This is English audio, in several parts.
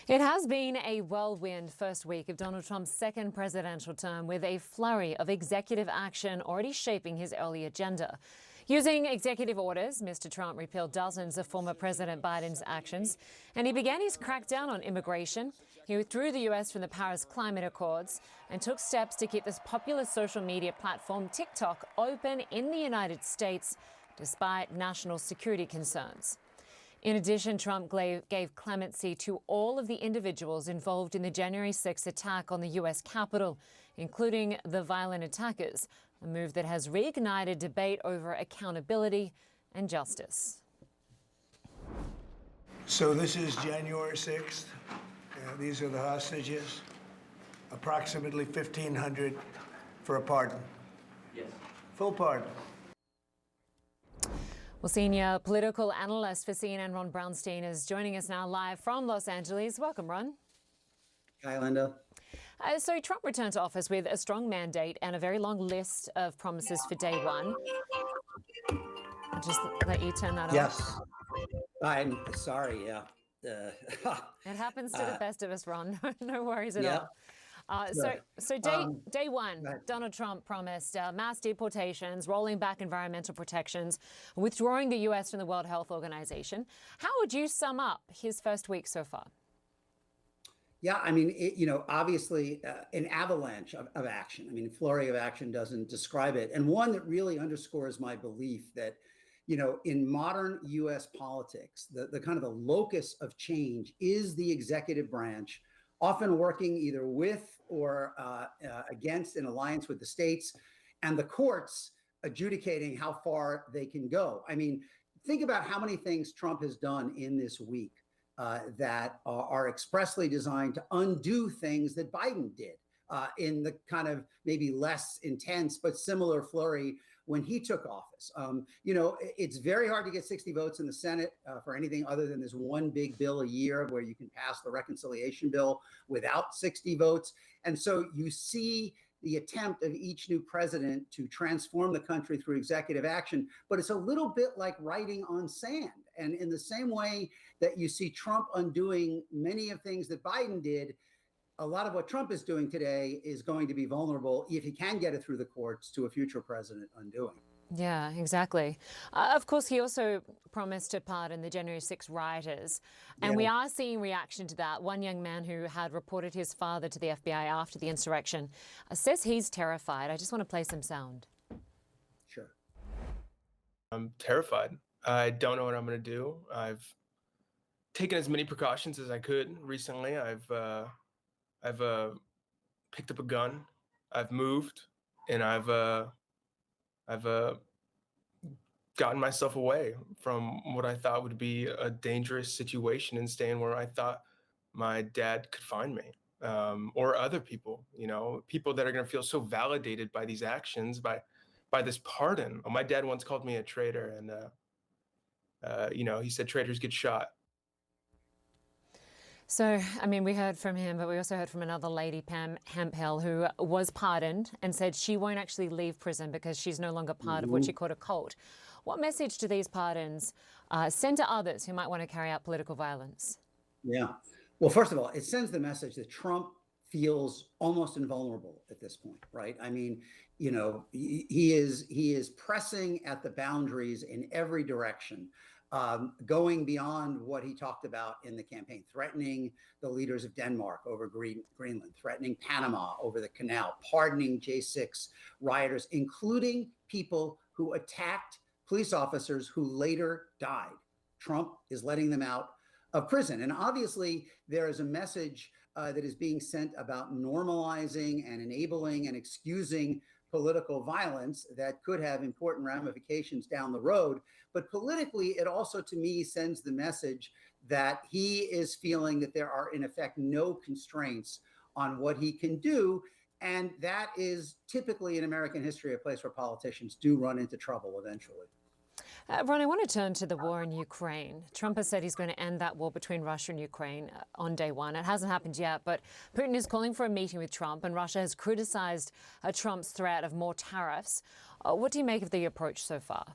It has been a whirlwind first week of Donald Trump's second presidential term, with a flurry of executive action already shaping his early agenda. Using executive orders, Mr. Trump repealed dozens of former President Biden's actions, and he began his crackdown on immigration. He withdrew the U.S. from the Paris Climate Accords and took steps to keep this popular social media platform, TikTok, open in the United States, despite national security concerns. In addition, Trump gave clemency to all of the individuals involved in the January 6th attack on the U.S. Capitol, including the violent attackers, a move that has reignited debate over accountability and justice. So this is January 6th. These are the hostages. Approximately 1,500 for a pardon. Yes. Full pardon. Well, senior political analyst for CNN, Ron Brownstein, is joining us now live from Los Angeles. Welcome, Ron. Hi, Linda. So Trump returned to office with a strong mandate and a very long list of promises for day one. I'll just let you turn that off. Yes. I'm sorry, yeah. It happens to the best of us, Ron. No worries at yeah. all. So day one, Donald Trump promised mass deportations, rolling back environmental protections, withdrawing the U.S. from the World Health Organization. How would you sum up his first week so far? Yeah, I mean, obviously an avalanche of action. I mean, flurry of action doesn't describe it. And one that really underscores my belief that, in modern U.S. politics, the kind of the locus of change is the executive branch, often working either with or against an alliance with the states, and the courts adjudicating how far they can go. I mean, think about how many things Trump has done in this week that are expressly designed to undo things that Biden did in the kind of maybe less intense but similar flurry when he took office. It's very hard to get 60 votes in the Senate for anything other than this one big bill a year where you can pass the reconciliation bill without 60 votes. And so you see the attempt of each new president to transform the country through executive action, but it's a little bit like writing on sand. And in the same way that you see Trump undoing many of things that Biden did, a lot of what Trump is doing today is going to be vulnerable, if he can get it through the courts, to a future president undoing. Yeah, exactly. Of course, he also promised to pardon the January 6 rioters. And we are seeing reaction to that. One young man who had reported his father to the FBI after the insurrection says he's terrified. I just want to play some sound. Sure. I'm terrified. I don't know what I'm going to do. I've taken as many precautions as I could recently. I've picked up a gun. I've moved, and I've gotten myself away from what I thought would be a dangerous situation and staying where I thought my dad could find me, or other people. People that are going to feel so validated by these actions, by this pardon. My dad once called me a traitor, and he said traitors get shot. So, I mean, we heard from him, but we also heard from another lady, Pam Hemphill, who was pardoned and said she won't actually leave prison because she's no longer part of what she called a cult. What message do these pardons send to others who might want to carry out political violence? Yeah. Well, first of all, it sends the message that Trump feels almost invulnerable at this point, right? I mean, he is pressing at the boundaries in every direction. Going beyond what he talked about in the campaign, threatening the leaders of Denmark over Greenland, threatening Panama over the canal, pardoning J6 rioters, including people who attacked police officers who later died. Trump is letting them out of prison. And obviously, there is a message that is being sent about normalizing and enabling and excusing political violence that could have important ramifications down the road. But politically, it also, to me, sends the message that he is feeling that there are, in effect, no constraints on what he can do. And that is typically in American history a place where politicians do run into trouble eventually. Ron, I want to turn to the war in Ukraine. Trump has said he's going to end that war between Russia and Ukraine on day one. It hasn't happened yet, but Putin is calling for a meeting with Trump, and Russia has criticized Trump's threat of more tariffs. What do you make of the approach so far?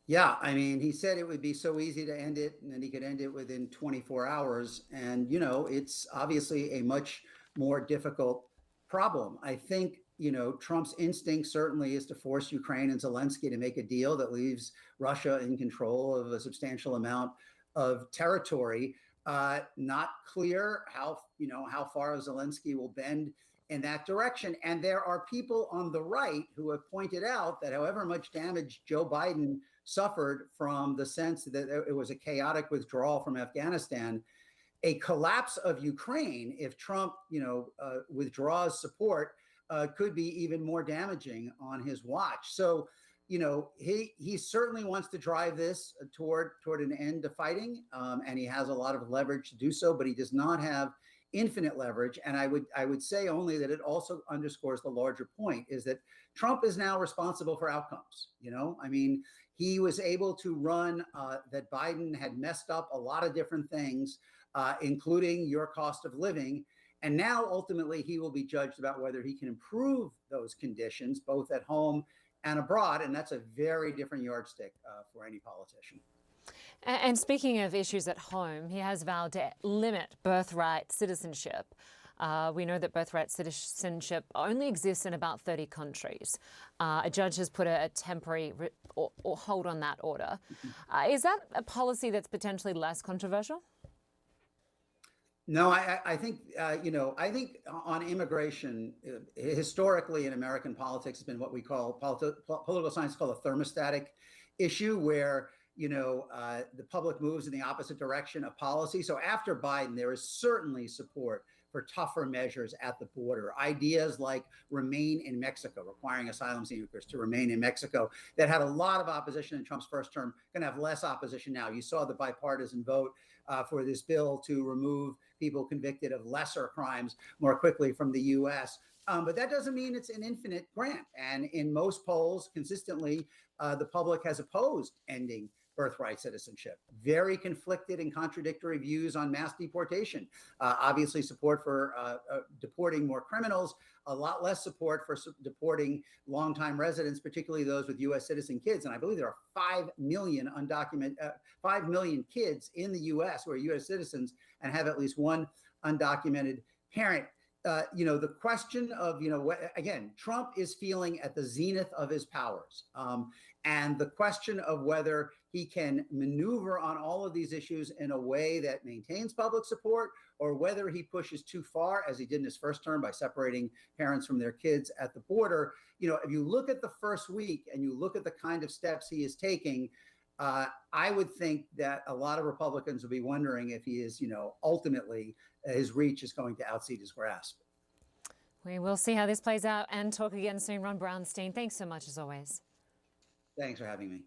Yeah, I mean, he said it would be so easy to end it and then he could end it within 24 hours. And, it's obviously a much more difficult problem. I think, Trump's instinct certainly is to force Ukraine and Zelensky to make a deal that leaves Russia in control of a substantial amount of territory. Not clear how far Zelensky will bend in that direction. And there are people on the right who have pointed out that however much damage Joe Biden suffered from the sense that it was a chaotic withdrawal from Afghanistan, a collapse of Ukraine, if Trump, withdraws support, could be even more damaging on his watch. So, he certainly wants to drive this toward an end to fighting, and he has a lot of leverage to do so, but he does not have infinite leverage. And I would say only that it also underscores the larger point is that Trump is now responsible for outcomes. I mean, he was able to run that Biden had messed up a lot of different things, including your cost of living. And now ultimately he will be judged about whether he can improve those conditions, both at home and abroad. And that's a very different yardstick for any politician. And speaking of issues at home, he has vowed to limit birthright citizenship. We know that birthright citizenship only exists in about 30 countries. A judge has put a temporary or hold on that order. Is that a policy that's potentially less controversial? No, I think, I think on immigration, historically in American politics, has been what we call political science called a thermostatic issue where, the public moves in the opposite direction of policy. So after Biden, there is certainly support for tougher measures at the border. Ideas like remain in Mexico, requiring asylum seekers to remain in Mexico, that had a lot of opposition in Trump's first term, going to have less opposition now. You saw the bipartisan vote for this bill to remove people convicted of lesser crimes more quickly from the U.S. But that doesn't mean it's an infinite grant. And in most polls, consistently, the public has opposed ending birthright citizenship. Very conflicted and contradictory views on mass deportation. Obviously, support for deporting more criminals, a lot less support for deporting longtime residents, particularly those with U.S. citizen kids. And I believe there are 5 million 5 million kids in the U.S. who are U.S. citizens and have at least one undocumented parent. The question of, again, Trump is feeling at the zenith of his powers. And the question of whether he can maneuver on all of these issues in a way that maintains public support or whether he pushes too far, as he did in his first term by separating parents from their kids at the border. If you look at the first week and you look at the kind of steps he is taking, I would think that a lot of Republicans will be wondering if he is, ultimately his reach is going to outseat his grasp. We will see how this plays out and talk again soon. Ron Brownstein, thanks so much as always. Thanks for having me.